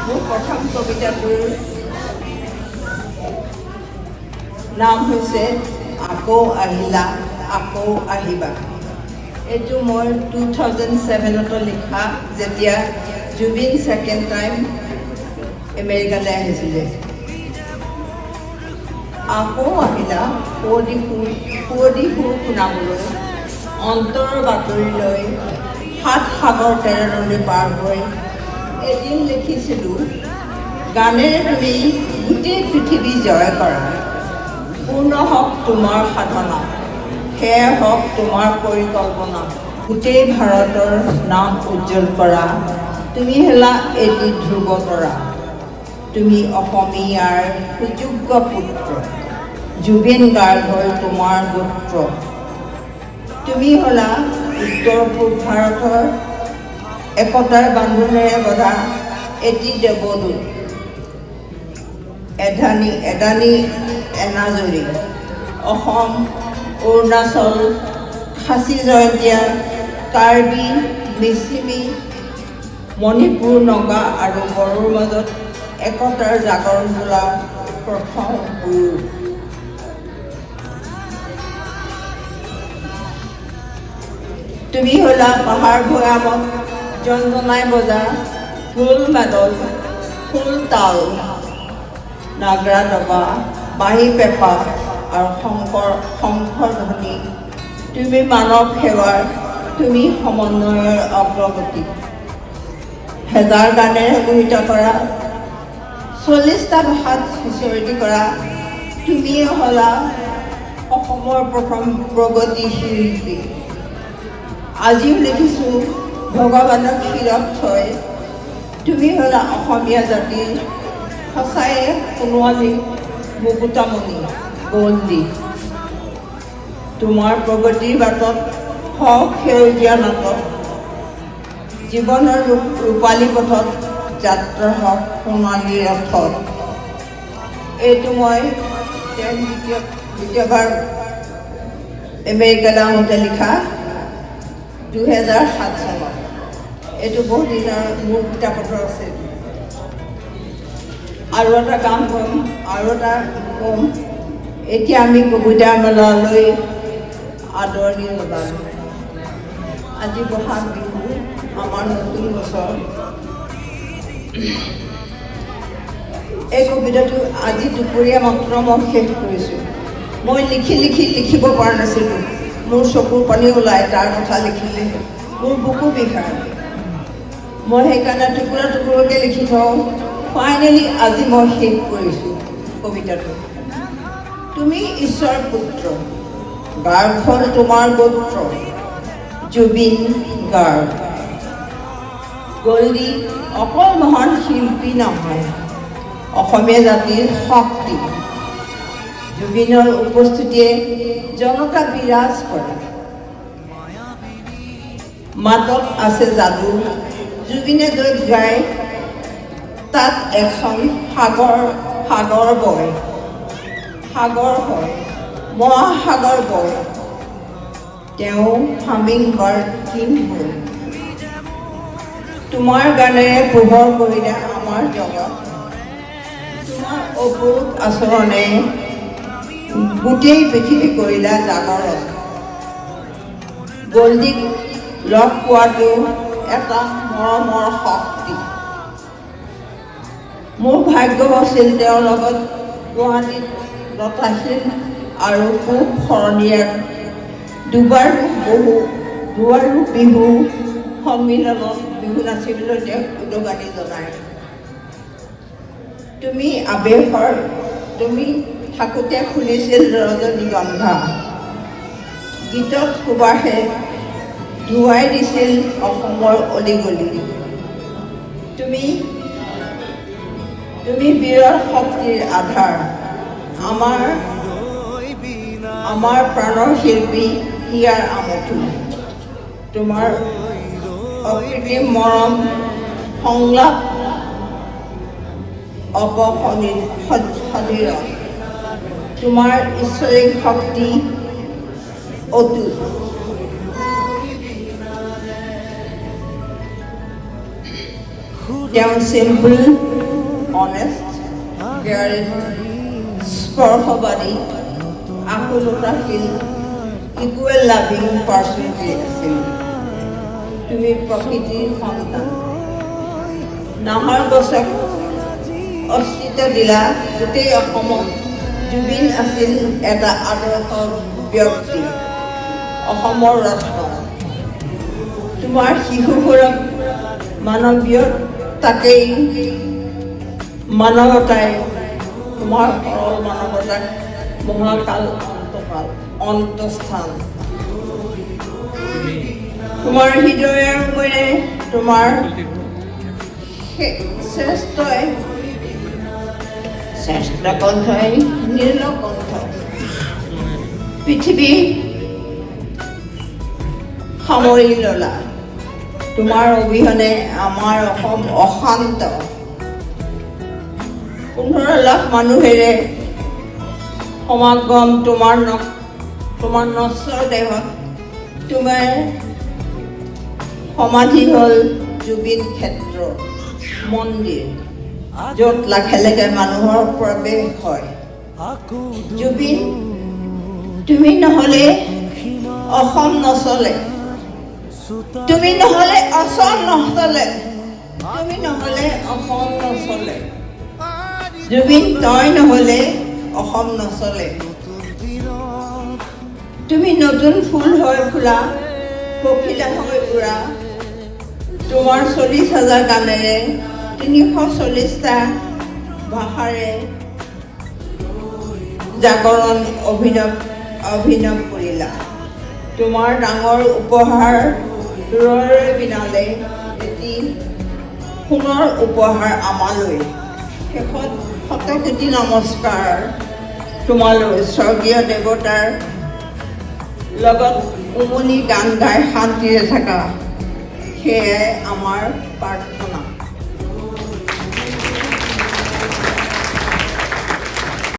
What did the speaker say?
মোৰ প্ৰথম কবিতাটোৰ নাম হৈছে আকৌ আহিলা আকৌ আহিবা। এইটো মই 2007 লিখা, যেতিয়া জুবিন ছেকেণ্ড টাইম আমেৰিকালৈ আহিছিলে। আকৌ আহিলা সুৱদি সুৰ শুনাবলৈ, অন্তৰৰ বাতৰিলৈ, 7 সাগৰ 13 নদী পাৰ হৈ। এদিন লিখিছিলোঁ, গানেৰে তুমি গোটেই পৃথিৱী জয় কৰা, পূৰ্ণ হওক তোমাৰ সাধনা, সেয়া হওক তোমাৰ পৰিকল্পনা, গোটেই ভাৰতৰ নাম উজ্জ্বল কৰা, তুমি হেলা এটি ধ্ৰুৱ তৰা, তুমি অসমীয়াৰ সুযোগ্য পুত্ৰ, জুবিন গাৰ্গ হ'ল তোমাৰ গোত্ৰ, তুমি হ'লা উত্তৰ পূব ভাৰতৰ একতাৰ বান্ধোনেৰে বধা এটি দেৱদূত, এদানী এনাজৰী, অসম, অৰুণাচল, খাচী জয়ন্তীয়া, কাৰ্বি, মিচিমি, মণিপুৰ, নগা আৰু বড়োৰ মাজত একতাৰ জাগৰণ তোলা প্ৰথম গুৰু। তুমি হ'লা পাহাৰ ভৈয়ামত জনজনাই বজা ঢোল মাদল, খোল তাল, নাগৰা দবা, বাঁহী পেঁপা আৰু শংখৰ ধ্বনি, তুমি মানৱ সেৱাৰ, তুমি সমন্বয়ৰ অগ্ৰগতি, হেজাৰ গানেৰে মোহিত কৰা, 40টা ভাষাত সিঁচৰতি কৰা, তুমিয়ে হ'লা অসমৰ প্ৰথম প্ৰগতি শিল্পী। আজিও লিখিছোঁ ভগৱানক শিৰত থৈ, তুমি হ'লা অসমীয়া জাতিৰ সঁচায়ে সোণোৱালী মুকুতামণি বন্দী, তোমাৰ প্ৰগতিৰ বাটত হওক সেউজীয়া নাটক, জীৱনৰ ৰূপালী পথত যাত্ৰা হওক সোণালী ৰথত। এইটো মই দ্বিতীয়বাৰ আমেৰিকালৈ আহোঁতে লিখা 2007 চনত। এইটো বহুত দিনৰ মোৰ কিতাপত আছে। আৰু এটা কাম কৰিম, আৰু এটা ক'ম, এতিয়া আমি কবিতা মেলালৈ আদৰণি জনালোঁ। আজি বহাগ বিহু, আমাৰ নতুন বছৰ। এই কবিতাটো আজি দুপৰীয়া মাত্ৰ মই শেষ কৰিছোঁ। মই লিখিব পৰা নাছিলোঁ, মোৰ চকুৰ পানী ওলায় তাৰ কথা লিখিলে, মোৰ বুকু বিষায়। মই সেইকাৰণে টুকুৰা টুকুৰকৈ লিখি থওঁ। ফাইনেলি আজি মই শেষ কৰিছোঁ কবিতাটো। তুমি ঈশ্বৰ পুত্ৰ, গাৰ্গ হ'ল তোমাৰ গোত্ৰ, জুবিন গাৰ্গ। গল্ডি অকল মহান শিল্পী নহয়, অসমীয়া জাতিৰ শক্তি। জুবিনৰ উপস্থিতিয়ে জনতা বিৰাজ কৰে, মাতত আছে যাদু। জুবিনে গীত গায়, তাত এখন সাগৰ বয়, সাগৰ হয়, মহাসাগৰ বয়, তেওঁ হামিং বাৰ্ড কিং হ'ল। তোমাৰ গানেৰে পোহৰ কৰিলে আমাৰ জগত, তোমাৰ অপৰূপ আচৰণে গোটেই পৃথিৱী কৰিলা জাগৰণ। গল্ডিক লগ পোৱাটো এটা মৰমৰ শক্তি। মোৰ ভাগ্য আছিল তেওঁৰ লগত গুৱাহাটীত লতাশিল আৰু পূব শৰণীয়াৰ দুবাৰো বিহু সন্মিলনত বিহু নাচিবলৈ তেওঁক উদগনি জনায়। তুমি আৱেশৰ, তুমি থাকোঁতে শুনিছিল ৰজনীগন্ধা, গীতত সুবাসে ধুৱাই দিছিল অসমৰ অলিগলি। তুমি বীৰৰ শক্তিৰ আধাৰ, আমাৰ প্ৰাণৰ শিল্পী হিয়াৰ আমঠু। তোমাৰ অকৃত্ৰিম মৰম, সংলাপ অপসনীৰ, তোমাৰ ঈশ্বৰিক শক্তি অতুল। তেওঁ চিম্পল, অনেষ্ট, কেয়াৰিং, স্পৰ্শবাদী, আকুলতাশীল, ইকুৱেল লাভিং পাৰ্চনেলিটি আছিল। তুমি প্ৰকৃতিৰ সন্তান। নাহৰ গছক অস্তিত্ব দিলা গোটেই অসমত। জুবিন আছিল এটা আদৰ্শ ব্যক্তি, অসমৰ ৰত্ন। তোমাৰ শিশুবোৰক মানৱীয়তাকেই, মানৱতাই, তোমাৰ সৰল মানৱতাক মহাকাল অন্তস্থান। তোমাৰ হৃদয়ৰ মনে তোমাৰ শ্ৰেষ্ঠ কণ্ঠই নীলকণ্ঠ। পৃথিৱী সামৰি ল'লা। তোমাৰ অবিহনে আমাৰ অসম অশান্ত। 15 লাখ মানুহেৰে সমাগম তোমাৰ নশ্বৰ দেহত। তোমাৰ সমাধি হ'ল জুবিন ক্ষেত্ৰ মন্দিৰ, য'ত লাখে লাখে মানুহৰ প্ৰৱেশ হয়। জুবিন, তুমি নহ'লে অসম নচলে। তুমি নহ'লে অসম নচলে। তুমি নহ'লে অসম নচলে। জুবিন, তই নহ'লে অসম নচলে। তুমি নতুন ফুল হৈ ফুলা, পখিলা হৈ উৰা। তোমাৰ 40,000 গানেৰে 340টা ভাষাৰে জাগৰণ অভিনৱ কৰিলা। তোমাৰ ডাঙৰ উপহাৰ দূৰৰে বিনালে এটি সোণৰ উপহাৰ আমালৈ। শেষত শতকোটি নমস্কাৰ তোমালৈ। স্বৰ্গীয় দেৱতাৰ লগত উমনি গান গাই শান্তিৰে থাকা, সেয়াই আমাৰ প্ৰাৰ্থনা।